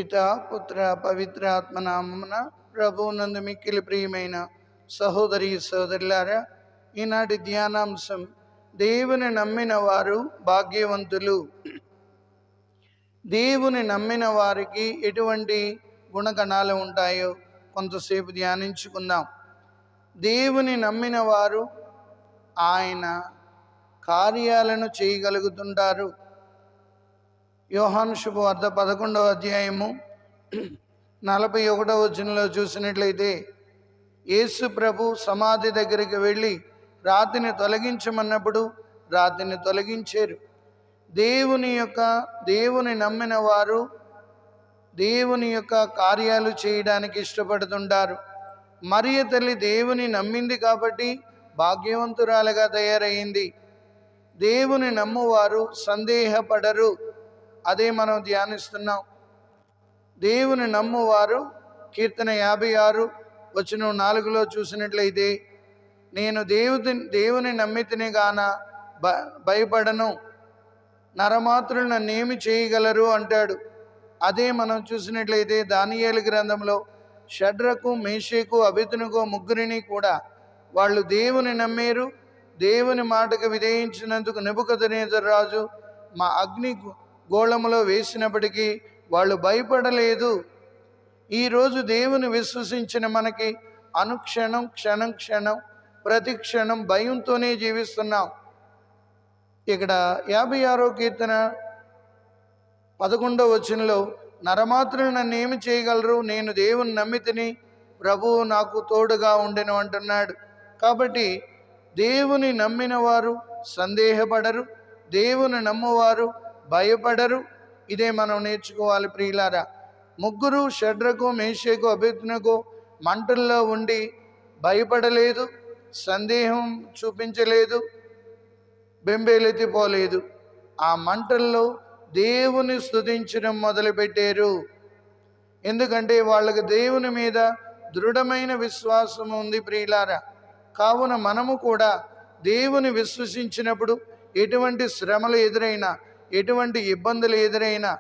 పితా పుత్ర పవిత్ర ఆత్మనామమున ప్రభువునందు మిక్కిలి ప్రియమైన సహోదరి సోదరులారా, ఈనాటి ధ్యానాంశం దేవుని నమ్మిన వారు భాగ్యవంతులు. దేవుని నమ్మిన వారికి ఎటువంటి గుణగణాలు ఉంటాయో కొంతసేపు ధ్యానించుకుందాం. దేవుని నమ్మిన వారు ఆయన కార్యాలను చేయగలుగుతుంటారు. యోహాను శుభవార్త 11వ అధ్యాయము 41వ వచనంలో చూసినట్లయితే, యేసు ప్రభు సమాధి దగ్గరికి వెళ్ళి రాతిని తొలగించమన్నప్పుడు రాతిని తొలగించారు. దేవుని నమ్మిన వారు దేవుని యొక్క కార్యాలు చేయడానికి ఇష్టపడుతుంటారు. మరియ తల్లి దేవుని నమ్మింది కాబట్టి భాగ్యవంతురాలుగా తయారైంది. దేవుని నమ్మువారు సందేహపడరు. అదే మనం ధ్యానిస్తున్నాం. దేవుని నమ్మువారు కీర్తన 56 వచనం 4లో చూసినట్లయితే, నేను దేవుని నమ్మితిని గాన భయపడను, నరమాత్రులు నన్నేమి చేయగలరు అంటాడు. అదే మనం చూసినట్లయితే దానియేలు గ్రంథంలో షడ్రకు మేషకు అబేద్నెగో ముగ్గురిని కూడా వాళ్ళు దేవుని నమ్మారు. దేవుని మాటకు విధేయించినందుకు నెబుకద్నెజరు రాజు మా అగ్ని గోళములో వేసినప్పటికీ వాళ్ళు భయపడలేదు. ఈరోజు దేవుని విశ్వసించిన మనకి అనుక్షణం క్షణం క్షణం ప్రతి క్షణం భయంతోనే జీవిస్తున్నాం. ఇక్కడ 56వ కీర్తన 11వ వచనంలో, నరమాత్రులు నన్ను ఏమి చేయగలరు, నేను దేవుని నమ్మితిని, ప్రభువు నాకు తోడుగా ఉండెను అంటున్నాడు. కాబట్టి దేవుని నమ్మిన వారు సందేహపడరు, దేవుని నమ్మువారు భయపడరు. ఇదే మనం నేర్చుకోవాలి ప్రియులారా. ముగ్గురు షడ్రకు మేషకు అబేద్నెగో మంటల్లో ఉండి భయపడలేదు, సందేహం చూపించలేదు, బెంబేలెత్తిపోలేదు. ఆ మంటల్లో దేవుని స్తుతించడం మొదలుపెట్టారు. ఎందుకంటే వాళ్ళకి దేవుని మీద దృఢమైన విశ్వాసం ఉంది ప్రియులారా. కావున మనము కూడా దేవుని విశ్వసించినప్పుడు ఎటువంటి శ్రమలు ఎదురైనా, ఎటువంటి ఇబ్బందులు ఎదురైనా,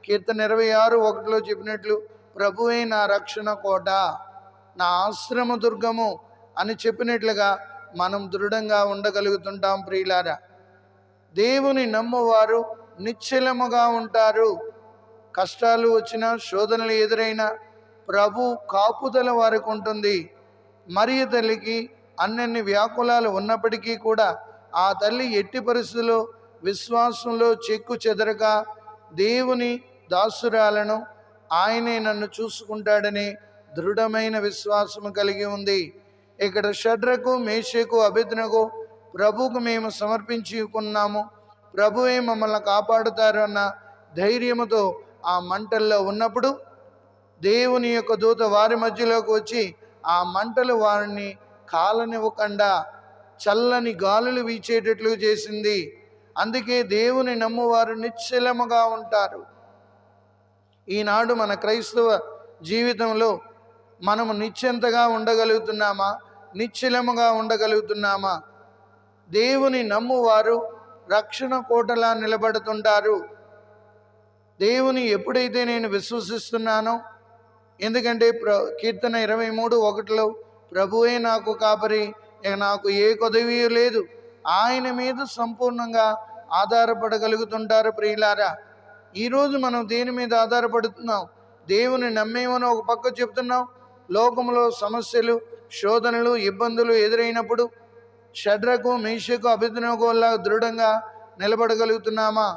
కీర్తన 26:1లో చెప్పినట్లు, ప్రభువే నా రక్షణ కోట, నా ఆశ్రమ దుర్గము అని చెప్పినట్లుగా మనం దృఢంగా ఉండగలుగుతుంటాం ప్రియులారా. దేవుని నమ్మువారు నిశ్చలముగా ఉంటారు. కష్టాలు వచ్చినా, శోధనలు ఎదురైనా ప్రభు కాపుదల వారికి ఉంటుంది. మరియ తల్లికి అన్నన్ని వ్యాకులాలు ఉన్నప్పటికీ కూడా ఆ తల్లి ఎట్టి పరిస్థితుల్లో విశ్వాసంలో చెక్కు చెదరక దేవుని దాసురాలను, ఆయనే నన్ను చూసుకుంటాడని దృఢమైన విశ్వాసము కలిగి ఉంది. ఇక్కడ షడ్రకు మేషకు అబేద్నెగో ప్రభువుకు మేము సమర్పించుకున్నాము, ప్రభువే మమ్మల్ని కాపాడుతారు అన్న ధైర్యముతో ఆ మంటల్లో ఉన్నప్పుడు దేవుని యొక్క దూత వారి మధ్యలోకి వచ్చి ఆ మంటలు వారిని కాలనివ్వకుండా చల్లని గాలులు వీచేటట్లు చేసింది. అందుకే దేవుని నమ్మువారు నిశ్చలముగా ఉంటారు. ఈనాడు మన క్రైస్తవ జీవితంలో మనము నిశ్చింతగా ఉండగలుగుతున్నామా, నిశ్చలముగా ఉండగలుగుతున్నామా? దేవుని నమ్మువారు రక్షణ కోటలా నిలబడుతుంటారు. దేవుని ఎప్పుడైతే నేను విశ్వసిస్తున్నానో, ఎందుకంటే కీర్తన 23:1లో, ప్రభువే నాకు కాపరి, ఇక నాకు ఏ కొదవీ లేదు, ఆయన మీద సంపూర్ణంగా ఆధారపడగలుగుతుంటారు ప్రియులారా. ఈరోజు మనం దేని మీద ఆధారపడుతున్నాం? దేవుని నమ్మేమని ఒక పక్క చెప్తున్నాం. లోకంలో సమస్యలు, శోధనలు, ఇబ్బందులు ఎదురైనప్పుడు షడ్రకు మేషకు అబేద్నెగోలా దృఢంగా నిలబడగలుగుతున్నామా?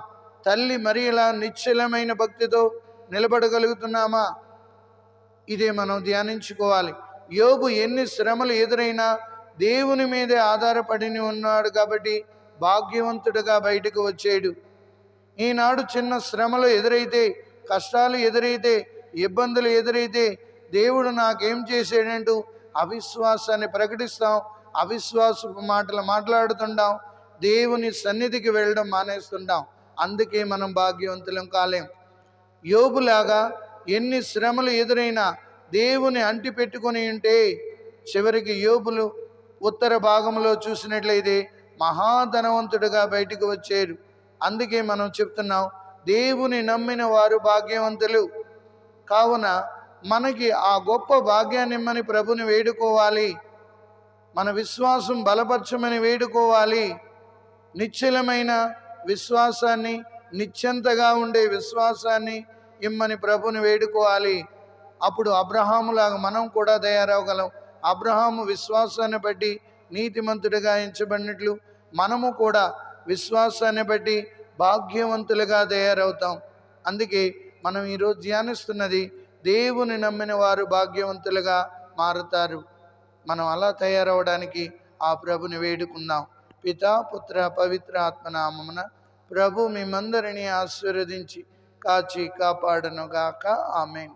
తల్లి మరియలా నిశ్చలమైన భక్తితో నిలబడగలుగుతున్నామా? ఇదే మనం ధ్యానించుకోవాలి. యోబు ఎన్ని శ్రమలు ఎదురైనా దేవుని మీదే ఆధారపడి ఉన్నాడు కాబట్టి భాగ్యవంతుడిగా బయటకు వచ్చాడు. ఈనాడు చిన్న శ్రమలు ఎదురైతే, కష్టాలు ఎదురైతే, ఇబ్బందులు ఎదురైతే దేవుడు నాకేం చేసాడంటూ అవిశ్వాసాన్ని ప్రకటిస్తాం, అవిశ్వాసపు మాటలు మాట్లాడుతుంటాం, దేవుని సన్నిధికి వెళ్ళడం మానేస్తుంటాం. అందుకే మనం భాగ్యవంతులం కాలేం. యోబులాగా ఎన్ని శ్రమలు ఎదురైనా దేవుని అంటి పెట్టుకొని ఉంటే చివరికి యోబులు ఉత్తర భాగంలో చూసినట్లయితే మహాధనవంతుడిగా బయటకు వచ్చారు. అందుకే మనం చెప్తున్నాం, దేవుని నమ్మిన వారు భాగ్యవంతులు. కావున మనకి ఆ గొప్ప భాగ్యాన్ని ఇమ్మని ప్రభుని వేడుకోవాలి. మన విశ్వాసం బలపరచమని వేడుకోవాలి. నిశ్చలమైన విశ్వాసాన్ని, నిశ్చంతగా ఉండే విశ్వాసాన్ని ఇమ్మని ప్రభుని వేడుకోవాలి. అప్పుడు అబ్రహాములాగా మనం కూడా తయారవగలం. అబ్రహాము విశ్వాసాన్ని బట్టి నీతిమంతుడిగా ఎంచబడినట్లు మనము కూడా విశ్వాసాన్ని బట్టి భాగ్యవంతులుగా తయారవుతాం. అందుకే మనం ఈరోజు ధ్యానిస్తున్నది, దేవుని నమ్మిన వారు భాగ్యవంతులుగా మారుతారు. మనం అలా తయారవడానికి ఆ ప్రభుని వేడుకుందాం. పితా, పుత్ర, పవిత్ర ఆత్మ నామమున ప్రభు మిమ్మందరినీ ఆశీర్వదించి కాచి కాపాడనుగాక. ఆమేన్.